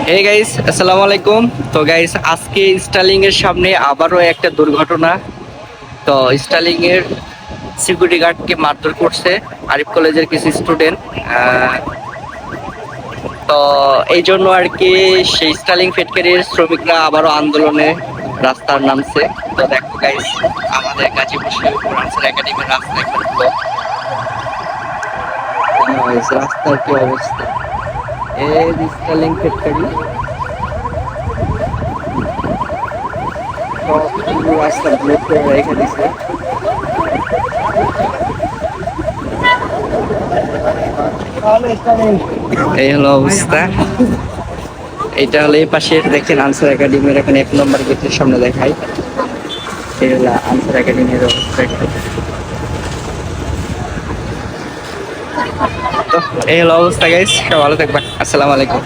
Hey guys, আসসালামু আলাইকুম। তো গাইস, আজকে স্টার্লিং এর সামনে আবারও একটা দুর্ঘটনা। তো স্টার্লিং এর সিকিউরিটি গার্ডকে মারধর করছে আরিফ কলেজের কিছু স্টুডেন্ট। তো এই জন্য আর কি সেই স্টার্লিং ফ্যাক্টরির শ্রমিকরা আবারও আন্দোলনে রাস্তার নামছে। তো দেখো গাইস, আমাদের গাজীপুর শরীফপুর আনসার একাডেমির রাস্তা একবার ব্লক। রাস্তার কি অবস্থা! এই স্টার্লিং ফ্যাক্টরি পুরো রাস্তা ব্লক করে রেখে দিছে। এই হলো অবস্থা। এটা হলো এই পাশে দেখেন আনসার একাডেমির, এখন 1 নম্বর গেটের সামনে দেখাই। এই হলো আনসার একাডেমির অবস্থা। তো এই হলো অবস্থা গাইস, সব ভালো থাকবা। আসসালামু আলাইকুম।